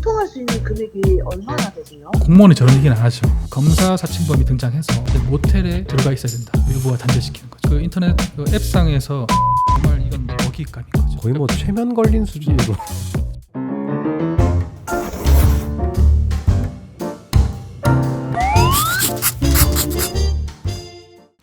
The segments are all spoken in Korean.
유통할 수 있는 금액이 얼마나 되세요? 공무원이 저런 얘기는 안 하죠. 검사 사칭범이 등장해서 모텔에 들어가 있어야 된다. 외부와 단절시키는 거죠. 그 인터넷 그 앱상에서 정말 이건 먹잇감인 거죠. 거의 뭐 최면 걸린 수준으로.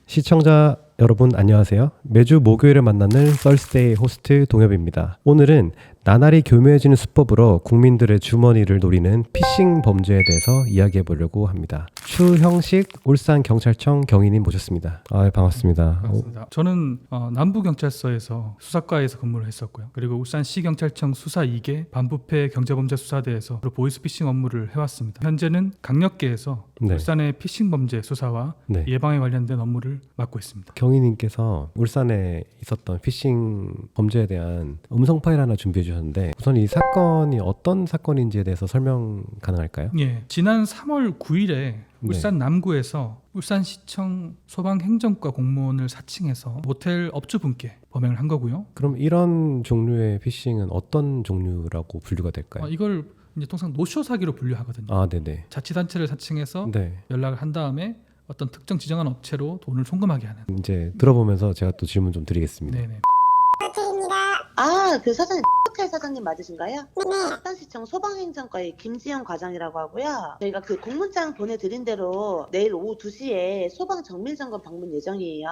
시청자 여러분 안녕하세요. 매주 목요일에 만나는 썰스데이 호스트 동엽입니다. 오늘은 나날이 교묘해지는 수법으로 국민들의 주머니를 노리는 피싱 범죄에 대해서 이야기해 보려고 합니다. 추형식 울산경찰청 경위님 모셨습니다. 반갑습니다. 반갑습니다. 저는 남부경찰서에서 수사과에서 근무를 했었고요. 그리고 울산시경찰청 수사 2개 반부패 경제범죄수사대에서 보이스피싱 업무를 해왔습니다. 현재는 강력계에서 네. 울산의 피싱 범죄 수사와 네. 예방에 관련된 업무를 맡고 있습니다. 경위님께서 울산에 있었던 피싱 범죄에 대한 음성 파일 하나 준비해 주셨는데 우선 이 사건이 어떤 사건인지에 대해서 설명 가능할까요? 예, 지난 3월 9일에 울산 남구에서 울산시청 소방행정과 공무원을 사칭해서 모텔 업주분께 범행을 한 거고요. 그럼 이런 종류의 피싱은 어떤 종류라고 분류가 될까요? 이걸 이제 통상 노쇼 사기로 분류하거든요. 네네. 자치단체를 사칭해서 네. 연락을 한 다음에 어떤 특정 지정한 업체로 돈을 송금하게 하는. 이제 들어보면서 제가 또 질문 좀 드리겠습니다. 네네. 그 사장님 호텔 사장님 맞으신가요? 네. 울산시청 소방행정과의 김지영 과장이라고 하고요. 저희가 그 공문장 보내드린 대로 내일 오후 2시에 소방 정밀점검 방문 예정이에요.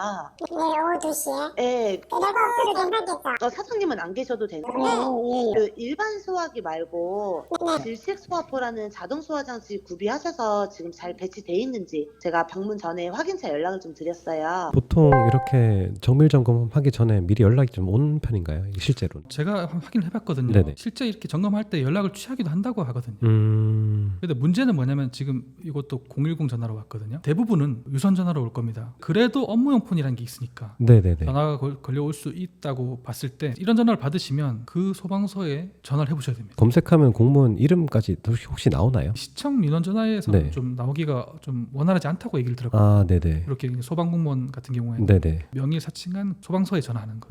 내일 오후 2시에? 네. 내가 없어도 괜찮겠죠? 사장님은 안 계셔도 되고 네. 그 일반 소화기 말고 네. 질식 소화포라는 자동 소화장치 구비하셔서 지금 잘 배치돼 있는지 제가 방문 전에 확인차 연락을 좀 드렸어요. 보통 이렇게 정밀 점검하기 전에 미리 연락이 좀 오는 편인가요? 이게 실제로? 제가 확인을 해봤거든요. 네네. 실제 이렇게 점검할 때 연락을 취하기도 한다고 하거든요. 근데 문제는 뭐냐면 지금 이것도 010 전화로 왔거든요. 대부분은 유선 전화로 올 겁니다. 그래도 업무용 폰이라는 게 있으니까 네네네. 전화가 걸려올 수 있다고 봤을 때 이런 전화를 받으시면 그 소방서에 전화를 해보셔야 됩니다. 검색하면 공무원 이름까지 혹시 나오나요? 시청 민원 전화에서 네. 좀 나오기가 좀 원활하지 않다고 얘기를 들었거든요. 네네. 그렇게 소방공무원 같은 경우에는 네네. 명의 사칭한 소방서에 전화하는 거,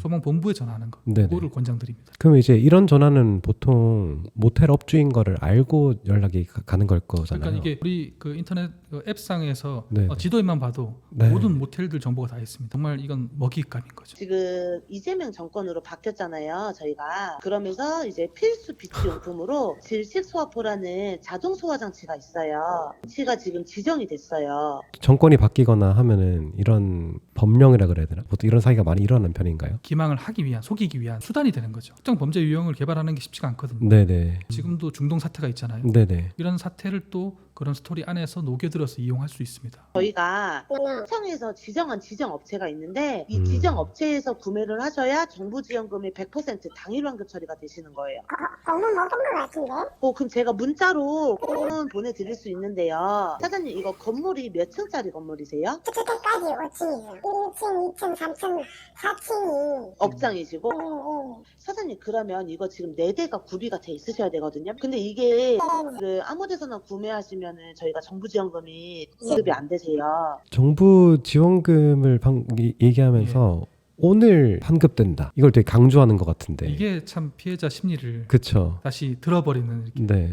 소방본부에 전화하는 거, 네네. 그거를 권장드립니다. 그럼 이제 이런 전화는 보통 모텔 업주인 거를 알고 연락이 가는 걸 거잖아요. 그러니까 이게 우리 그 인터넷 그 앱상에서 네. 지도에만 봐도 네. 모든 모텔들 정보가 다 있습니다. 정말 이건 먹잇감인 거죠. 지금 이재명 정권으로 바뀌었잖아요, 저희가. 그러면서 이제 필수 비치용품으로 질식 소화포라는 자동 소화장치가 있어요. 장치가 지금 지정이 됐어요. 정권이 바뀌거나 하면은 이런 법령이라 그래야 되나? 보통 이런 사기가 많이 일어나는 편인가요? 기망을 하기 위한, 속이기 위한 수단이 되는 거죠. 특정 범죄 유형을 개발하는 게 쉽지가 않거든요. 네네. 지금도 중동 사태가 있잖아요. 네네. 이런 사태를 또 그런 스토리 안에서 녹여들어서 이용할 수 있습니다. 저희가 네. 시청에서 지정한 지정 업체가 있는데 이 지정 업체에서 구매를 하셔야 정부 지원금의 100% 당일 환급 처리가 되시는 거예요. 공문 못 본 것 같은데? 그럼 제가 문자로 공문 보내드릴 수 있는데요. 사장님 이거 건물이 몇 층짜리 건물이세요? 주택까지 5층이죠. 1층, 2층, 3층, 4층이. 업장이시고? 사장님 그러면 이거 지금 4대가 구비가 돼 있으셔야 되거든요. 근데 이게 그 아무 데서나 구매하시면은 저희가 정부 지원금이 지급이 안 되세요. 정부 지원금을 얘기하면서 오늘 환급된다. 이걸 되게 강조하는 것 같은데. 이게 참 피해자 심리를 그쵸. 다시 들어버리는 이렇게 네.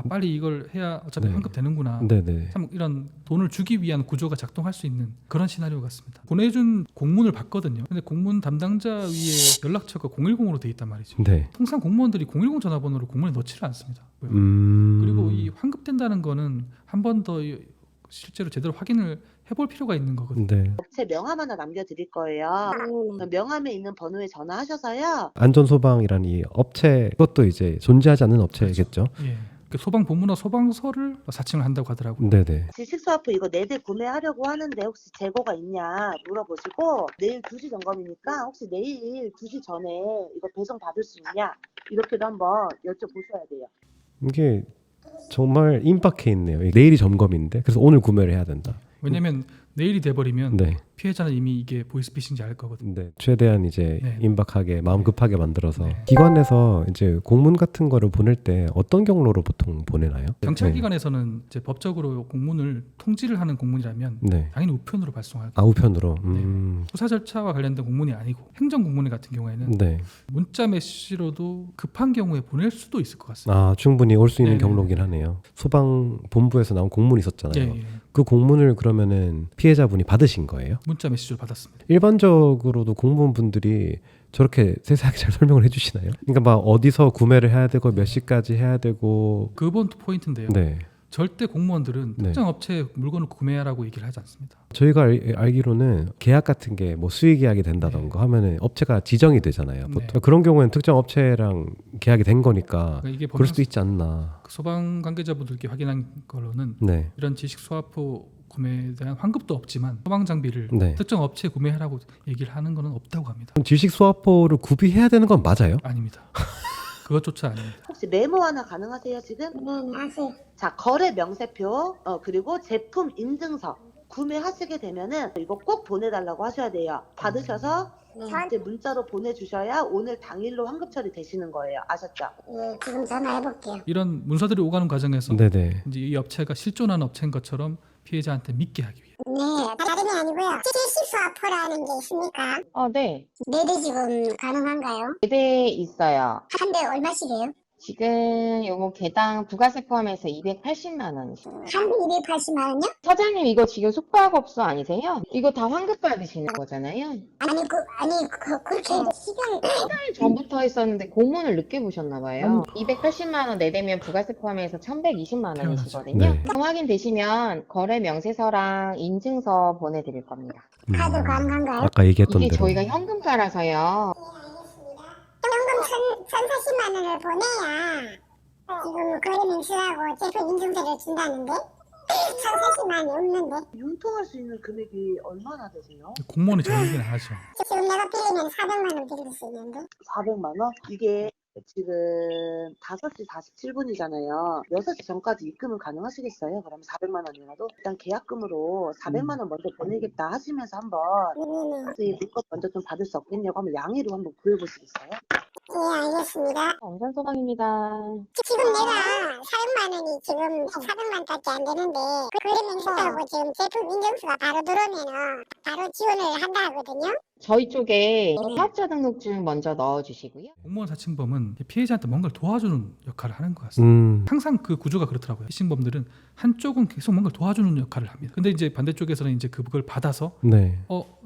빨리 이걸 해야 어차피 네. 환급되는구나. 네네. 참 이런 돈을 주기 위한 구조가 작동할 수 있는 그런 시나리오 같습니다. 보내준 공문을 봤거든요. 근데 공문 담당자 위에 연락처가 010으로 돼 있단 말이죠. 네. 통상 공무원들이 010 전화번호를 공문에 넣지를 않습니다. 그리고 이 환급된다는 거는 한 번 더 실제로 제대로 확인을 해볼 필요가 있는 거거든요. 네. 업체 명함 하나 남겨드릴 거예요. 명함에 있는 번호에 전화하셔서요. 안전소방이라는 이 업체, 그것도 이제 존재하지 않는 업체겠죠. 예. 그 소방본부나 소방서를 사칭을 한다고 하더라고요. 네네. 질식소화포 이거 4대 구매하려고 하는데 혹시 재고가 있냐 물어보시고 내일 2시 점검이니까 혹시 내일 2시 전에 이거 배송 받을 수 있냐 이렇게도 한번 여쭤보셔야 돼요. 이게 정말 임박해 있네요. 내일이 점검인데 그래서 오늘 구매를 해야 된다. 왜냐면 내일이 돼버리면 네. 피해자는 이미 이게 보이스피싱인지 알 거거든요. 네, 최대한 이제 네. 임박하게 마음 급하게 만들어서 네. 기관에서 이제 공문 같은 거를 보낼 때 어떤 경로로 보통 보내나요? 경찰기관에서는 이제 법적으로 공문을 통지를 하는 공문이라면 네. 당연히 우편으로 발송할 거예요. 아우편으로. 수사 절차와 관련된 공문이 아니고 행정 공문 같은 경우에는 네. 문자 메시지로도 급한 경우에 보낼 수도 있을 것 같습니다. 아, 충분히 올 수 있는 네네. 경로긴 하네요. 소방 본부에서 나온 공문이 있었잖아요. 예, 예. 그 공문을 그러면은 피해자분이 받으신 거예요? 문자 메시지를 받았습니다. 일반적으로도 공무원분들이 저렇게 세세하게 잘 설명을 해주시나요? 그러니까 막 어디서 구매를 해야 되고 몇 시까지 해야 되고. 그번 포인트인데요. 네. 절대 공무원들은 네. 특정 업체에 물건을 구매하라고 얘기를 하지 않습니다. 저희가 알기로는 계약 같은 게 뭐 수의 계약이 된다던가 하면은 업체가 지정이 되잖아요. 네. 보통 그런 경우에는 특정 업체랑 계약이 된 거니까 그러니까 이게 그럴 보면 수도 있지 않나. 소방 관계자분들께 확인한 걸로는 네. 이런 지식 소화포 구매에 대한 환급도 없지만 소방 장비를 네. 특정 업체에 구매하라고 얘기를 하는 거는 없다고 합니다. 그럼 질식 소화포를 구비해야 되는 건 맞아요? 아닙니다. 그것조차 아닙니다. 혹시 메모 하나 가능하세요 지금? 네, 아세요. 자, 거래 명세표, 그리고 제품 인증서 구매하시게 되면은 이거 꼭 보내달라고 하셔야 돼요. 받으셔서 저한테 문자로 보내주셔야 오늘 당일로 환급 처리 되시는 거예요. 아셨죠? 예, 지금 전화해볼게요. 이런 문서들이 오가는 과정에서 네네. 이제 이 업체가 실존하는 업체인 것처럼 피해자한테 믿게 하기 위해 네, 다름이 아니고요. CC4포라는 게 있습니까? 네. 네 대 지금 가능한가요? 4대 있어요. 한 대 얼마씩이에요? 지금 요거 개당 부가세 포함해서 280만 원이세요. 한 대 280만 원요? 사장님 이거 지금 숙박업소 아니세요? 이거 다 환급 받으시는 거잖아요. 그렇게 시간 전부터 했었는데 공문을 늦게 보셨나 봐요. 280만 원 내대면 부가세 포함해서 1,120만 원이시거든요. 네. 확인되시면 거래 명세서랑 인증서 보내드릴 겁니다. 카드 가능한가요? 아까 얘기했던 이게 대로. 저희가 현금가라서요. 현금 1,040만 원을 보내야 지금 거래 명세하고 제품 인증서를 준다는데 1,040만 원이 없는데 융통할 수 있는 금액이 얼마나 되세요? 공무원이 정리는 안 하죠. 지금 내가 빌리면 400만 원 빌릴 수 있는데 400만 원? 이게 지금 5시 47분이잖아요. 6시 전까지 입금은 가능하시겠어요? 그러면 400만 원이라도 일단 계약금으로 400만 원 먼저 보내겠다 하시면서 한번 네네. 물건 먼저 좀 받을 수 없겠냐고 하면 양해로 한번 구해보시겠어요? 예, 알겠습니다. 엄산소방입니다. 지금 내가 400만 원이 지금 400만밖에 안 되는데 거래 명세하고 지금 제품 인증서가 바로 들어오면은 바로 지원을 한다 하거든요. 저희 쪽에 사업자 등록증 먼저 넣어주시고요. 공무원 사칭범은 피해자한테 뭔가를 도와주는 역할을 하는 것 같습니다. 항상 그 구조가 그렇더라고요. 피싱범들은 한쪽은 계속 뭔가를 도와주는 역할을 합니다. 근데 이제 반대쪽에서는 이제 그걸 받아서 네.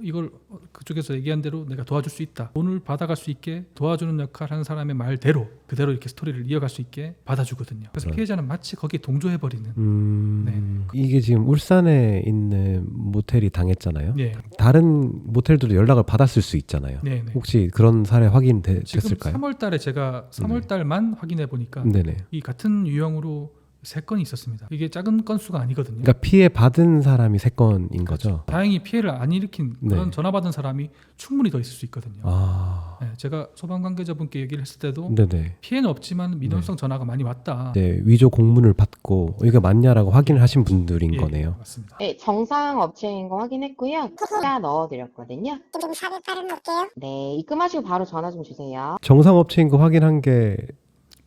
이걸 그쪽에서 얘기한 대로 내가 도와줄 수 있다. 돈을 받아갈 수 있게 도와주는 역할을 하는 사람의 말대로 그대로 이렇게 스토리를 이어갈 수 있게 받아주거든요. 그래서 네. 피해자는 마치 거기에 동조해버리는. 네. 이게 지금 울산에 있는 모텔이 당했잖아요. 네. 다른 모텔들도 연락을 받았을 수 있잖아요. 네. 네. 혹시 그런 사례 지금 확인됐을까요? 3월달에 제가 3월달만 확인해 보니까 네네. 이 같은 유형으로 3건이 있었습니다. 이게 작은 건수가 아니거든요. 그러니까 피해 받은 사람이 3건인 거죠. 다행히 피해를 안 일으킨 그런 네. 전화 받은 사람이 충분히 더 있을 수 있거든요. 아, 네, 제가 소방 관계자분께 얘기를 했을 때도 네네. 피해는 없지만 민원성 전화가 많이 왔다. 이제 위조 공문을 받고 이게 맞냐라고 확인을 하신 분들인 예, 거네요. 맞습니다. 네, 정상 업체인 거 확인했고요. 숫자 넣어드렸거든요. 지금 400 넣을게요. 네, 입금하시고 바로 전화 좀 주세요. 정상 업체인 거 확인한 게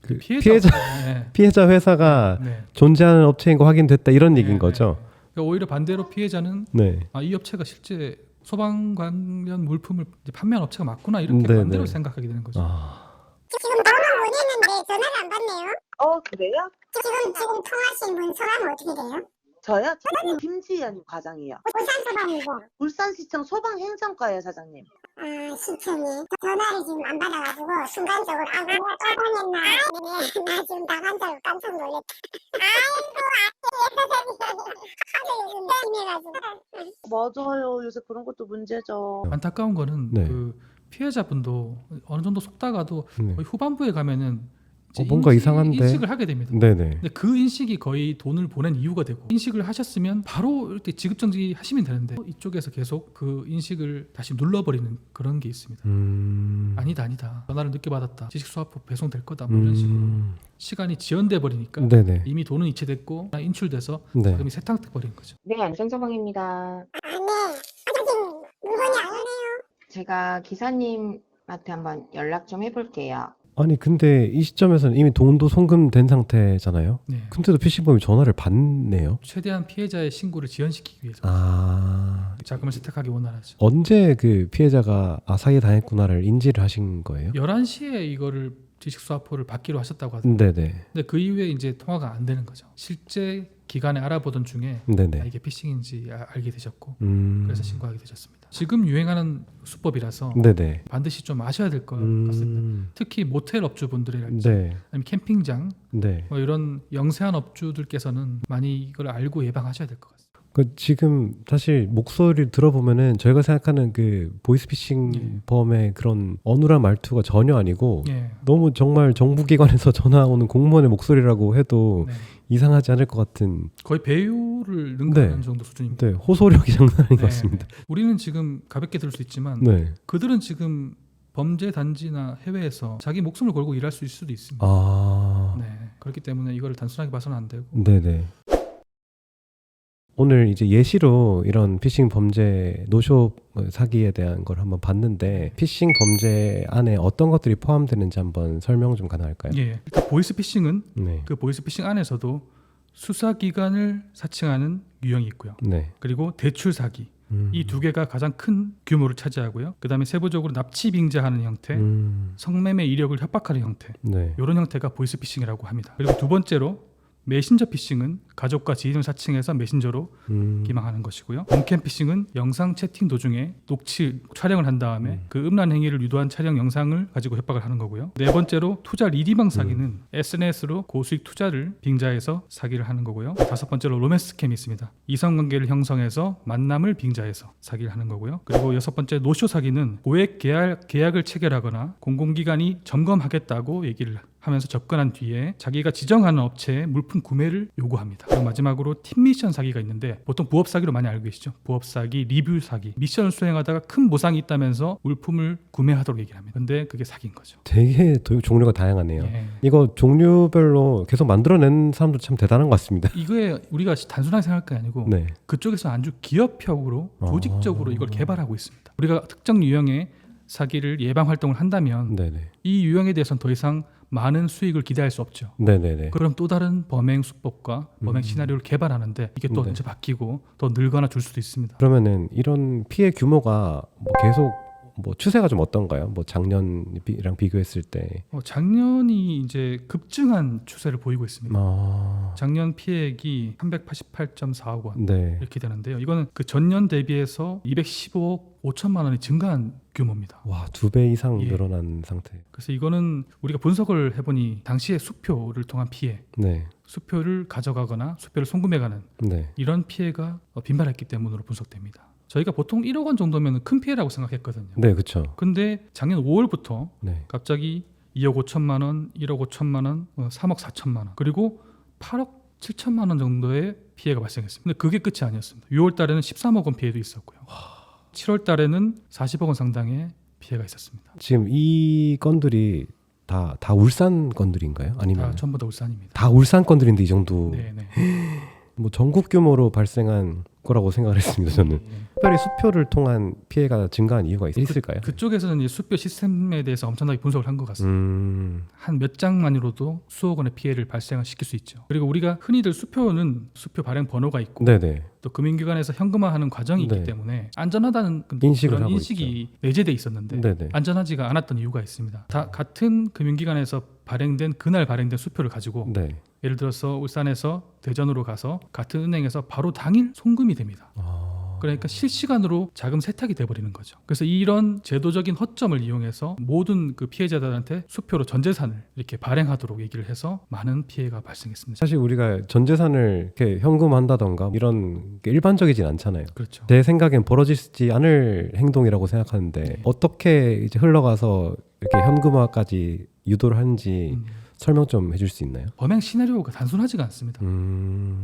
그 네. 피해자 회사가 네. 존재하는 업체인 거 확인됐다 이런 얘기인 네, 거죠. 네. 그러니까 오히려 반대로 피해자는 네. 이 업체가 실제 소방 관련 물품을 이제 판매한 업체가 맞구나 이렇게 네, 반대로 네. 생각하게 되는 거죠. 지금 번호 보냈는데 전화를 안 받네요. 그래요? 지금 통화하신 분 성함은 어떻게 돼요? 저요? 저는 김지연 과장이요. 울산소방이고 울산시청 소방행정과예요, 사장님. 시청이 전화를 지금 안 받아가지고 순간적으로 내가 또 보냈나? 나 지금 나간다고 깜짝 놀랐다. 하도 요즘 심해가지고 맞아요. 요새 그런 것도 문제죠. 안타까운 거는 네. 그 피해자분도 어느 정도 속다가도 네. 거의 후반부에 가면은 이제 뭔가 이상한데? 인식을 하게 됩니다. 네네. 근데 그 인식이 거의 돈을 보낸 이유가 되고 인식을 하셨으면 바로 이렇게 지급정지 하시면 되는데 이쪽에서 계속 그 인식을 다시 눌러버리는 그런 게 있습니다. 아니다 전화를 늦게 받았다 지식소화포 배송될 거다 뭐 이런 식으로 시간이 지연돼 버리니까 네네. 이미 돈은 이체됐고 인출돼서 네. 자금이 세탁돼 버린 거죠. 네, 안전소방입니다. 사장님 물건이 안 오네요. 제가 기사님한테 한번 연락 좀 해볼게요. 아니 근데 이 시점에서는 이미 돈도 송금된 상태잖아요. 네. 근데도 피싱범이 전화를 받네요. 최대한 피해자의 신고를 지연시키기 위해서 아 자금을 세탁하기 원활하죠. 언제 그 피해자가 사기 당했구나를 인지를 하신 거예요? 11시에 이거를 지식수화포를 받기로 하셨다고 하던데 네네. 근데 그 이후에 이제 통화가 안 되는 거죠. 실제 기간에 알아보던 중에 네네. 이게 피싱인지 알게 되셨고 음. 그래서 신고하게 되셨습니다. 지금 유행하는 수법이라서 네네. 반드시 좀 아셔야 될 것 같습니다. 특히 모텔 업주분들이랄지 네. 아니면 캠핑장 네. 뭐 이런 영세한 업주들께서는 많이 이걸 알고 예방하셔야 될 것 같습니다. 그 지금 사실 목소리를 들어보면은 저희가 생각하는 그 보이스피싱 범의 그런 어눌한 말투가 전혀 아니고 예. 너무 정말 정부기관에서 전화 오는 공무원의 목소리라고 해도 네. 이상하지 않을 것 같은 거의 배우를 능가하는 네. 정도 수준입니다. 네, 호소력이 장난 아닌 것 네, 같습니다. 네. 우리는 지금 가볍게 들을 수 있지만 네. 그들은 지금 범죄 단지나 해외에서 자기 목숨을 걸고 일할 수 있을 수도 있습니다. 아, 네. 그렇기 때문에 이거를 단순하게 봐서는 안 되고 네네. 오늘 이제 예시로 이런 피싱 범죄 노쇼 사기에 대한 걸 한번 봤는데 피싱 범죄 안에 어떤 것들이 포함되는지 한번 설명 좀 가능할까요? 예. 일단 보이스피싱은 네. 그 보이스피싱 안에서도 수사기관을 사칭하는 유형이 있고요. 네. 그리고 대출 사기 이 두 개가 가장 큰 규모를 차지하고요. 그다음에 세부적으로 납치 빙자하는 형태, 성매매 이력을 협박하는 형태 네. 이런 형태가 보이스피싱이라고 합니다. 그리고 두 번째로 메신저 피싱은 가족과 지인을 사칭해서 메신저로 기망하는 것이고요. 본캠 피싱은 영상 채팅 도중에 촬영을 한 다음에 그 음란 행위를 유도한 촬영 영상을 가지고 협박을 하는 거고요. 네 번째로 투자 리디방 사기는 SNS로 고수익 투자를 빙자해서 사기를 하는 거고요. 다섯 번째로 로맨스 스캠이 있습니다. 이성관계를 형성해서 만남을 빙자해서 사기를 하는 거고요. 그리고 여섯 번째 노쇼 사기는 고액 계약을 체결하거나 공공기관이 점검하겠다고 얘기를 하면서 접근한 뒤에 자기가 지정하는 업체에 물품 구매를 요구합니다. 그리고 마지막으로 팀 미션 사기가 있는데 보통 부업 사기로 많이 알고 계시죠? 부업 사기, 리뷰 사기. 미션을 수행하다가 큰 보상이 있다면서 물품을 구매하도록 얘기를 합니다. 근데 그게 사기인 거죠. 되게 종류가 다양하네요. 예. 이거 종류별로 계속 만들어낸 사람도 참 대단한 것 같습니다. 이거에 우리가 단순하게 생각할 게 아니고 네. 그쪽에서 아주 기업형으로 조직적으로 이걸 개발하고 있습니다. 우리가 특정 유형의 사기를 예방 활동을 한다면 네네. 이 유형에 대해서는 더 이상 많은 수익을 기대할 수 없죠. 네네네. 그럼 또 다른 범행 수법과 범행 시나리오를 개발하는데 이게 또 네. 언제 바뀌고 더 늘거나 줄 수도 있습니다. 그러면은 이런 피해 규모가 뭐 계속 뭐 추세가 좀 어떤가요? 뭐 작년이랑 비교했을 때. 작년이 이제 급증한 추세를 보이고 있습니다. 아, 작년 피해액이 388.4억 원 네. 이렇게 되는데요. 이거는 그 전년 대비해서 215억 5천만 원이 증가한 규모입니다. 와, 2배 이상 예. 늘어난 상태. 그래서 이거는 우리가 분석을 해보니 당시에 수표를 통한 피해, 네. 수표를 가져가거나 수표를 송금해가는 네. 이런 피해가 빈발했기 때문으로 분석됩니다. 저희가 보통 1억 원 정도면 큰 피해라고 생각했거든요. 네, 그렇죠. 근데 작년 5월부터 네. 갑자기 2억 5천만 원, 1억 5천만 원, 3억 4천만 원, 그리고 8억 7천만 원 정도의 피해가 발생했습니다. 근데 그게 끝이 아니었습니다. 6월 달에는 13억 원 피해도 있었고요. 7월 달에는 40억 원 상당의 피해가 있었습니다. 지금 이 건들이 다 울산 건들인가요? 아니면 전부 다 울산입니다. 다 울산 건들인데 이 정도 네네. 뭐 전국 규모로 발생한 거라고 생각을 했습니다. 저는 예. 특별히 수표를 통한 피해가 증가한 이유가 있을까요? 그쪽에서는 이 수표 시스템에 대해서 엄청나게 분석을 한 것 같습니다. 한 몇 장만으로도 수억 원의 피해를 발생시킬 수 있죠. 그리고 우리가 흔히들 수표는 수표 발행 번호가 있고 네네. 또 금융기관에서 현금화하는 과정이 네. 있기 때문에 안전하다는 인식을 그런 하고 인식이 내재돼 있었는데 네네. 안전하지가 않았던 이유가 있습니다. 다 같은 금융기관에서 그날 발행된 수표를 가지고 네. 예를 들어서 울산에서 대전으로 가서 같은 은행에서 바로 당일 송금이 됩니다. 그러니까 실시간으로 자금 세탁이 돼버리는 거죠. 그래서 이런 제도적인 허점을 이용해서 모든 그 피해자들한테 수표로 전 재산을 이렇게 발행하도록 얘기를 해서 많은 피해가 발생했습니다. 사실 우리가 전 재산을 이렇게 현금한다던가 이런 게 일반적이진 않잖아요. 그렇죠. 제 생각엔 벌어지지 않을 행동이라고 생각하는데 네. 어떻게 이제 흘러가서 이렇게 현금화까지 유도를 하는지 설명 좀 해줄 수 있나요? 범행 시나리오가 단순하지가 않습니다.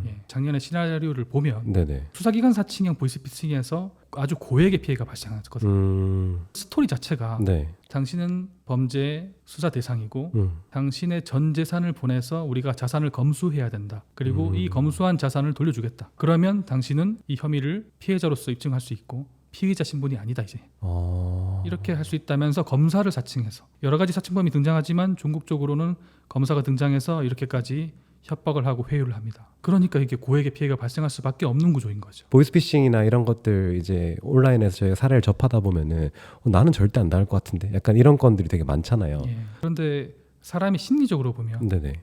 예, 작년에 시나리오를 보면 네네. 수사기관 사칭형 보이스피싱에서 아주 고액의 피해가 발생했거든요. 스토리 자체가 네. 당신은 범죄 수사 대상이고 당신의 전 재산을 보내서 우리가 자산을 검수해야 된다. 그리고 이 검수한 자산을 돌려주겠다. 그러면 당신은 이 혐의를 피해자로서 입증할 수 있고 피의자 신분이 아니다 이제. 어. 이렇게 할 수 있다면서 검사를 사칭해서 여러 가지 사칭범이 등장하지만 종국적으로는 검사가 등장해서 이렇게까지 협박을 하고 회유를 합니다. 그러니까 이게 고액의 피해가 발생할 수밖에 없는 구조인 거죠. 보이스피싱이나 이런 것들 이제 온라인에서 저희가 사례를 접하다 보면은 나는 절대 안 당할 것 같은데 약간 이런 건들이 되게 많잖아요. 예. 그런데 사람이 심리적으로 보면 네네.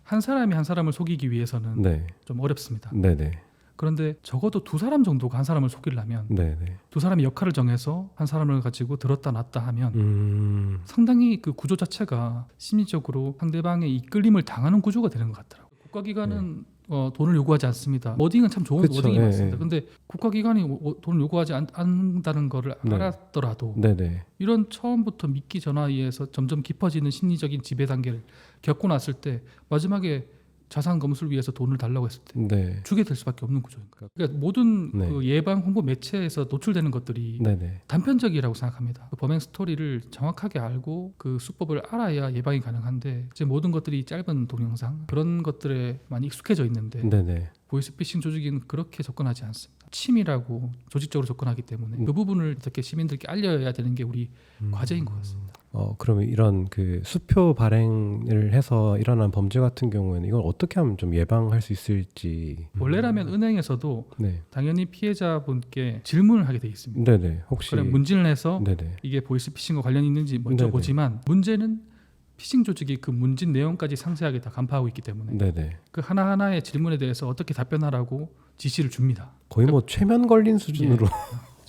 한 사람이 한 사람을 속이기 위해서는 네. 좀 어렵습니다. 네네. 그런데 적어도 두 사람 정도가 한 사람을 속이려면 네네. 두 사람이 역할을 정해서 한 사람을 가지고 들었다 놨다 하면 상당히 그 구조 자체가 심리적으로 상대방의 이끌림을 당하는 구조가 되는 것 같더라고요. 국가기관은 돈을 요구하지 않습니다. 워딩은 참 좋은 그쵸, 워딩이 예, 맞습니다. 예. 근데 국가기관이 돈을 요구하지 않는다는 것을 네. 알았더라도 네네. 이런 처음부터 미끼 전화위에서 점점 깊어지는 심리적인 지배 단계를 겪고 났을 때 마지막에 자산 검수를 위해서 돈을 달라고 했을 때 네. 주게 될 수밖에 없는 구조인 거예요. 그러니까 모든 네. 그 예방 홍보 매체에서 노출되는 것들이 네네. 단편적이라고 생각합니다. 그 범행 스토리를 정확하게 알고 그 수법을 알아야 예방이 가능한데 이제 모든 것들이 짧은 동영상 그런 것들에 많이 익숙해져 있는데 네네. 보이스피싱 조직은 그렇게 접근하지 않습니다. 치밀하고 조직적으로 접근하기 때문에 그 부분을 어떻게 시민들께 알려야 되는 게 우리 과제인 것 같습니다. 그러면 이런 그 수표 발행을 해서 일어난 범죄 같은 경우에는 이걸 어떻게 하면 좀 예방할 수 있을지. 원래라면 은행에서도 네. 당연히 피해자분께 질문을 하게 돼 있습니다. 네네. 혹시. 그럼 문진을 해서 네네. 이게 보이스피싱과 관련이 있는지 네네. 여쭤보지만 문제는 피싱 조직이 그 문진 내용까지 상세하게 다 간파하고 있기 때문에 네네. 그 하나하나의 질문에 대해서 어떻게 답변하라고 지시를 줍니다. 거의 뭐 최면 걸린 수준으로.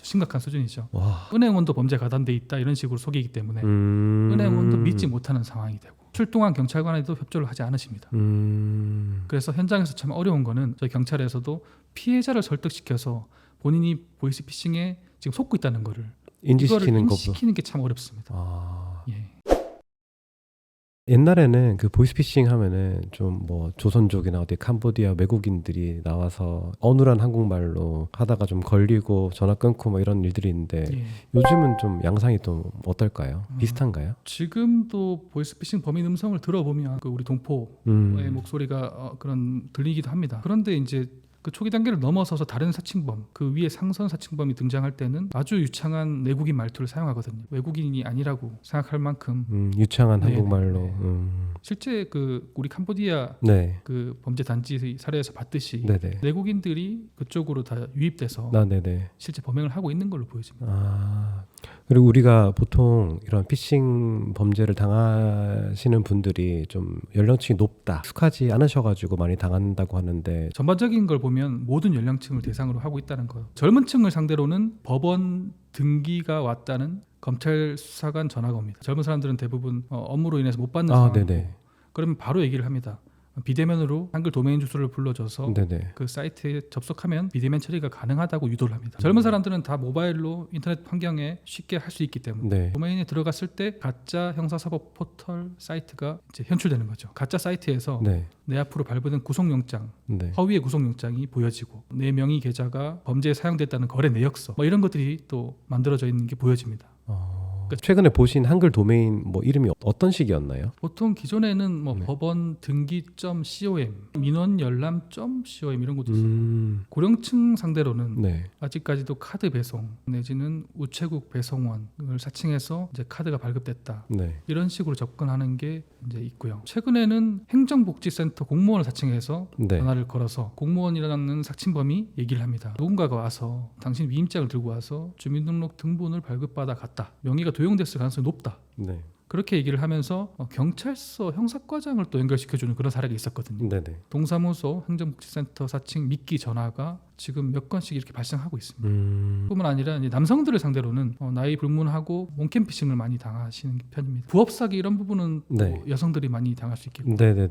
심각한 수준이죠. 와. 은행원도 범죄 가담돼 있다 이런 식으로 속이기 때문에 은행원도 믿지 못하는 상황이 되고 출동한 경찰관에도 협조를 하지 않으십니다. 그래서 현장에서 참 어려운 거는 저희 경찰에서도 피해자를 설득시켜서 본인이 보이스피싱에 지금 속고 있다는 거를 인지시키는 거고. 인지시키는 게 참 어렵습니다. 아. 예. 옛날에는 그 보이스피싱 하면은 좀 뭐 조선족이나 어디 캄보디아 외국인들이 나와서 어눌한 한국말로 하다가 좀 걸리고 전화 끊고 뭐 이런 일들이 있는데 예. 요즘은 좀 양상이 또 어떨까요? 비슷한가요? 지금도 보이스피싱 범인 음성을 들어보면 그 우리 동포의 음. 목소리가 그런 들리기도 합니다. 그런데 이제 그 초기 단계를 넘어서서 다른 사칭범, 그 위에 상선 사칭범이 등장할 때는 아주 유창한 내국인 말투를 사용하거든요. 외국인이 아니라고 생각할 만큼 유창한 네네. 한국말로. 네. 실제 그 우리 캄보디아 네. 그 범죄 단지 사례에서 봤듯이 네네. 내국인들이 그쪽으로 다 유입돼서 네네. 실제 범행을 하고 있는 걸로 보여집니다. 아. 그리고 우리가 보통 이런 피싱 범죄를 당하시는 분들이 좀 연령층이 높다, 익숙하지 않으셔가지고 많이 당한다고 하는데. 전반적인 걸 보면 모든 연령층을 대상으로 하고 있다는 거. 젊은 층을 상대로는 법원 등기가 왔다는 검찰 수사관 전화가 옵니다. 젊은 사람들은 대부분 업무로 인해서 못 받는 상황이고 네네. 그러면 바로 얘기를 합니다. 비대면으로 한글 도메인 주소를 불러줘서 네네. 그 사이트에 접속하면 비대면 처리가 가능하다고 유도를 합니다. 젊은 사람들은 다 모바일로 인터넷 환경에 쉽게 할 수 있기 때문에 네. 도메인에 들어갔을 때 가짜 형사사법 포털 사이트가 이제 현출되는 거죠. 가짜 사이트에서 네. 내 앞으로 발부된 구속영장, 네. 허위의 구속영장이 보여지고 내 명의 계좌가 범죄에 사용됐다는 거래 내역서 뭐 이런 것들이 또 만들어져 있는 게 보여집니다. 최근에 보신 한글 도메인 뭐 이름이 어떤 식이었나요? 보통 기존에는 뭐 네. 법원 등기.com, 민원열람.com 이런 것도 있어요. 고령층 상대로는 네. 아직까지도 카드 배송 내지는 우체국 배송원을 사칭해서 이제 카드가 발급됐다 네. 이런 식으로 접근하는 게 이제 있고요. 최근에는 행정복지센터 공무원을 사칭해서 네. 전화를 걸어서 공무원이라는 사칭범이 얘기를 합니다. 누군가가 와서 당신 위임장을 들고 와서 주민등록 등본을 발급받아 갔다. 명의가 도용됐을 가능성이 높다. 네. 그렇게 얘기를 하면서 경찰서 형사과장을 또 연결시켜주는 그런 사례가 있었거든요. 네네. 동사무소 행정복지센터 사칭 미끼 전화가 지금 몇 건씩 이렇게 발생하고 있습니다. 뿐만 아니라 이제 남성들을 상대로는 나이 불문하고 몽캠피싱을 많이 당하시는 편입니다. 부업 사기 이런 부분은 네. 또 여성들이 많이 당할 수 있겠고 네네.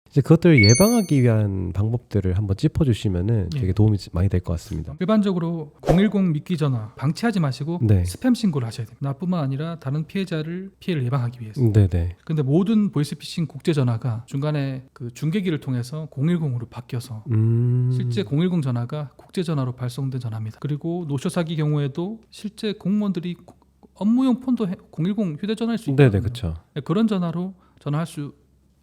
이제 그것들을 예방하기 위한 방법들을 한번 짚어주시면은 예. 되게 도움이 많이 될 것 같습니다. 일반적으로 010 미끼 전화 방치하지 마시고 네. 스팸 신고를 하셔야 됩니다. 나뿐만 아니라 다른 피해를 예방하기 위해서. 네네. 근데 모든 보이스피싱 국제 전화가 중간에 그 중계기를 통해서 010으로 바뀌어서 실제 010 전화가 국제 전화로 발송된 전화입니다. 그리고 노쇼 사기 경우에도 실제 공무원들이 업무용 폰도 010 휴대전화일 수 있거든요. 네네, 그렇죠. 그런 전화로 전화할 수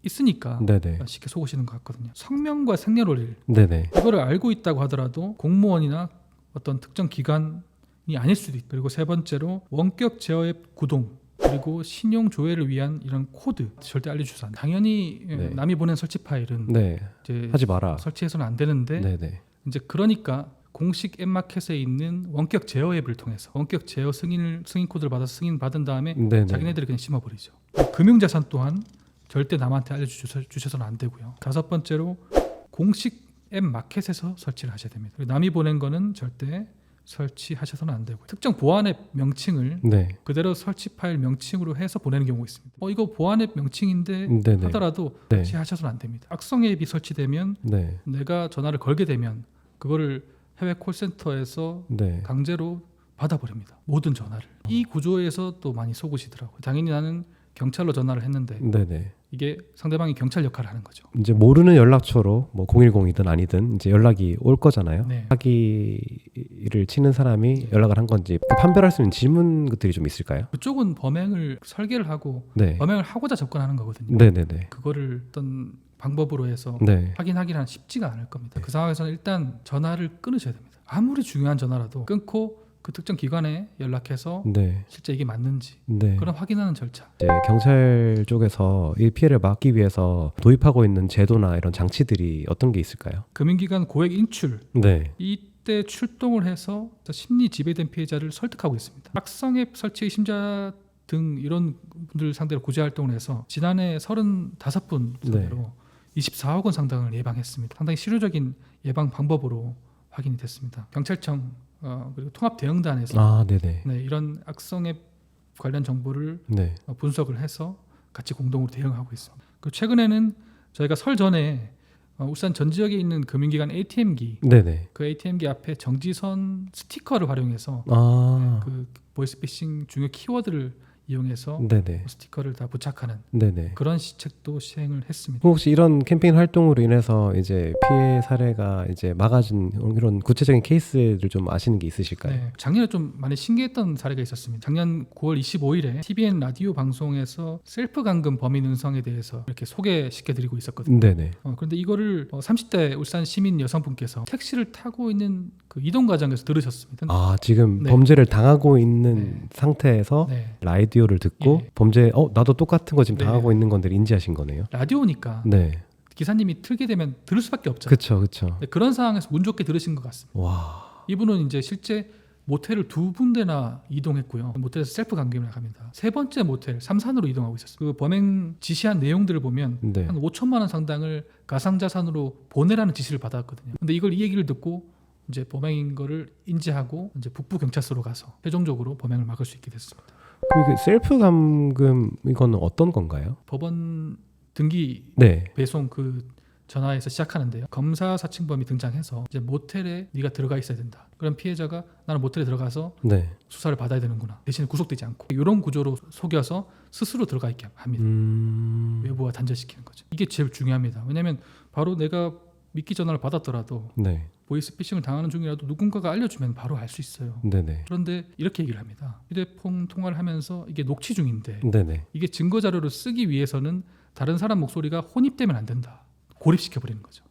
있으니까 네네. 쉽게 속으시는 것 같거든요. 성명과 생년월일 네네. 이거를 알고 있다고 하더라도 공무원이나 어떤 특정 기간이 아닐 수도 있고, 그리고 세 번째로 원격 제어앱 구동, 그리고 신용 조회를 위한 이런 코드 절대 알려주지 않아요. 당연히 네. 남이 보낸 설치 파일은 네. 이제 하지 마라. 설치해서는 안 되는데 네네. 이제 그러니까 공식 앱 마켓에 있는 원격 제어 앱을 통해서 원격 제어 승인 코드를 받아서 승인 받은 다음에 네네. 자기네들이 그냥 심어버리죠. 금융자산 또한 절대 남한테 알려주셔서는 안 되고요. 다섯 번째로 공식 앱 마켓에서 설치를 하셔야 됩니다. 그리고 남이 보낸 거는 절대 설치하셔서는 안 되고요. 특정 보안 앱 명칭을 네. 그대로 설치 파일 명칭으로 해서 보내는 경우가 있습니다. 이거 보안 앱 명칭인데 네네. 하더라도 네. 설치하셔서는 안 됩니다. 악성 앱이 설치되면 네. 내가 전화를 걸게 되면 그거를 해외 콜센터에서 네. 강제로 받아버립니다. 모든 전화를. 이 구조에서 또 많이 속으시더라고요. 당연히 나는 경찰로 전화를 했는데 네네. 이게 상대방이 경찰 역할을 하는 거죠. 이제 모르는 연락처로 뭐 010이든 아니든 이제 연락이 올 거잖아요. 네. 사기를 치는 사람이 연락을 한 건지 판별할 수 있는 질문들이 좀 있을까요? 그쪽은 범행을 설계를 하고 네. 범행을 하고자 접근하는 거거든요. 네네네. 그거를 어떤 방법으로 해서 네. 확인하기는 쉽지가 않을 겁니다. 그 상황에서는 일단 전화를 끊으셔야 됩니다. 아무리 중요한 전화라도 끊고 그 특정 기관에 연락해서 네. 실제 이게 맞는지 네. 그런 확인하는 절차. 이제 경찰 쪽에서 이 피해를 막기 위해서 도입하고 있는 제도나 이런 장치들이 어떤 게 있을까요? 금융기관 고액 인출 네. 이때 출동을 해서 심리 지배된 피해자를 설득하고 있습니다. 악성앱 설치 의심자 등 이런 분들 상대로 구제 활동을 해서 지난해 35분 상대로 24억 원 상당을 예방했습니다. 상당히 실효적인 예방 방법으로 확인이 됐습니다. 경찰청 그리고 통합대응단에서 네네. 네, 이런 악성앱 관련 정보를 네. 분석을 해서 같이 공동으로 대응하고 있습니다. 그리고 최근에는 저희가 설 전에 울산 전 지역에 있는 금융기관 ATM기 네네. 그 ATM기 앞에 정지선 스티커를 활용해서 그 보이스피싱 중요 키워드를 이용해서 네네. 스티커를 다 부착하는 네네. 그런 시책도 시행을 했습니다. 혹시 이런 캠페인 활동으로 인해서 이제 피해 사례가 이제 막아진 이런 구체적인 케이스들 좀 아시는 게 있으실까요? 네, 작년에 좀 많이 신기했던 사례가 있었습니다. 작년 9월 25일에 TVN 라디오 방송에서 셀프 감금 범인 음성에 대해서 이렇게 소개시켜드리고 있었거든요. 네네. 그런데 이거를 30대 울산 시민 여성분께서 택시를 타고 있는 그 이동 과정에서 들으셨습니다. 지금 네. 범죄를 당하고 있는 네. 상태에서 네. 라디오를 듣고 예. 범죄 나도 똑같은 거 지금 네. 당하고 있는 건데 인지하신 거네요. 라디오니까 네. 기사님이 틀게 되면 들을 수밖에 없잖아요. 그쵸. 네, 그런 상황에서 운 좋게 들으신 것 같습니다. 와. 이분은 이제 실제 모텔을 2군데나 이동했고요. 모텔에서 셀프 감금을 합니다. 세 번째 모텔 삼산으로 이동하고 있었어요. 그 범행 지시한 내용들을 보면 네. 한 5천만 원 상당을 가상자산으로 보내라는 지시를 받았거든요. 근데 이걸 이 얘기를 듣고 이제 범행인 거를 인지하고 이제 북부 경찰서로 가서 최종적으로 범행을 막을 수 있게 됐습니다. 그 셀프 감금 이거는 어떤 건가요? 법원 등기 네. 배송 그 전화에서 시작하는데요. 검사 사칭범이 등장해서 이제 모텔에 네가 들어가 있어야 된다. 그럼 피해자가 나는 모텔에 들어가서 네. 수사를 받아야 되는구나. 대신에 구속되지 않고 이런 구조로 속여서 스스로 들어가 있게 합니다. 외부와 단절시키는 거죠. 이게 제일 중요합니다. 왜냐하면 바로 내가 미끼 전화를 받았더라도 네. 보이스피싱을 당하는 중이라도 누군가가 알려주면 바로 알 수 있어요. 네네. 그런데 이렇게 얘기를 합니다. 휴대폰 통화를 하면서 이게 녹취 중인데 네네. 이게 증거 자료로 쓰기 위해서는 다른 사람 목소리가 혼입되면 안 된다. 고립시켜 버리는 거죠.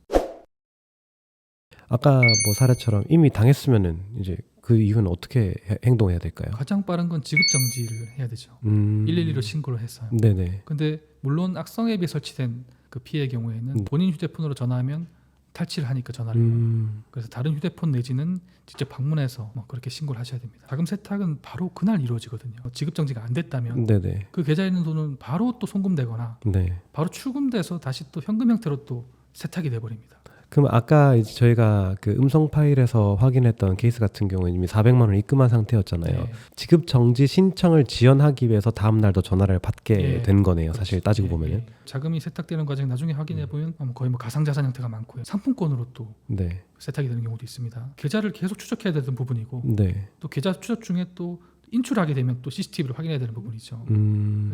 아까 뭐 사례처럼 이미 당했으면은 이제 그 이후는 어떻게 행동해야 될까요? 가장 빠른 건 지급 정지를 해야 되죠. 112로 신고를 해서. 네네. 근데 물론 악성 앱이 설치된 그 피해의 경우에는 본인 휴대폰으로 전화하면 탈취를 하니까 전화를. 그래서 다른 휴대폰 내지는 직접 방문해서 뭐 그렇게 신고를 하셔야 됩니다. 자금 세탁은 바로 그날 이루어지거든요. 지급 정지가 안 됐다면 네네. 그 계좌에 있는 돈은 바로 또 송금되거나 네. 바로 출금돼서 다시 또 현금 형태로 또 세탁이 돼버립니다. 그럼 아까 이제 저희가 그 음성 파일에서 확인했던 케이스 같은 경우는 이미 400만 원 입금한 상태였잖아요. 네. 지급 정지 신청을 지연하기 위해서 다음 날도 전화를 받게 예. 된 거네요. 사실 그렇죠. 따지고 예, 보면은. 예. 자금이 세탁되는 과정 나중에 확인해 보면 거의 뭐 가상자산 형태가 많고요. 상품권으로 또 네. 세탁이 되는 경우도 있습니다. 계좌를 계속 추적해야 되는 부분이고 네. 또 계좌 추적 중에 또 인출하게 되면 또 CCTV를 확인해야 되는 부분이죠.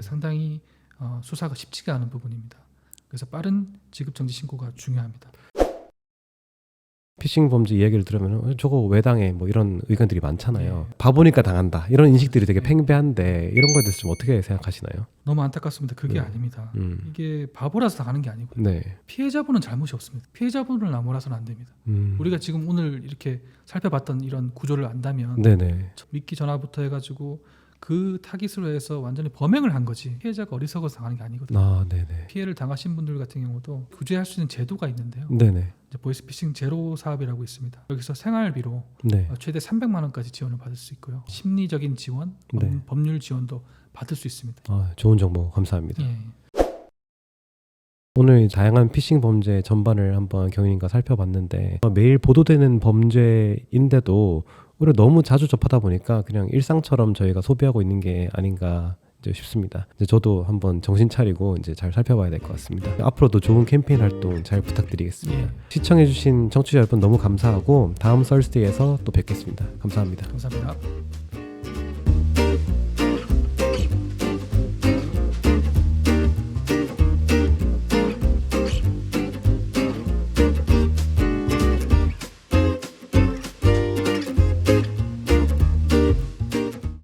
상당히 수사가 쉽지가 않은 부분입니다. 그래서 빠른 지급 정지 신고가 중요합니다. 피싱 범죄 이야기를 들으면 저거 왜 당해 뭐 이런 의견들이 많잖아요. 바보니까 당한다 이런 인식들이 되게 팽배한데 이런 거에 대해서 좀 어떻게 생각하시나요? 너무 안타깝습니다. 그게 네. 아닙니다. 음. 이게 바보라서 당하는 게 아니고 네. 피해자분은 잘못이 없습니다. 피해자분을 나무라서는 안 됩니다. 우리가 지금 오늘 이렇게 살펴봤던 이런 구조를 안다면 네네. 미끼 전화부터 해가지고 그 타깃으로 해서 완전히 범행을 한 거지 피해자가 어리석어서 당하는 게 아니거든요. 아 네네. 피해를 당하신 분들 같은 경우도 구제할 수 있는 제도가 있는데요. 네네. 이제 보이스피싱 제로 사업이라고 있습니다. 여기서 생활비로 네. 최대 300만 원까지 지원을 받을 수 있고요. 심리적인 지원, 네. 법률 지원도 받을 수 있습니다. 아, 좋은 정보 감사합니다. 예. 오늘 다양한 피싱 범죄 전반을 한번 경위님과 살펴봤는데 매일 보도되는 범죄인데도 우리가 너무 자주 접하다 보니까 그냥 일상처럼 저희가 소비하고 있는 게 아닌가 이제 싶습니다. 이제 저도 한번 정신 차리고 이제 잘 살펴봐야 될 것 같습니다. 앞으로도 좋은 캠페인 활동 잘 부탁드리겠습니다. 예. 시청해주신 청취자 여러분 너무 감사하고 다음 썰스데이에서 또 뵙겠습니다. 감사합니다. 감사합니다.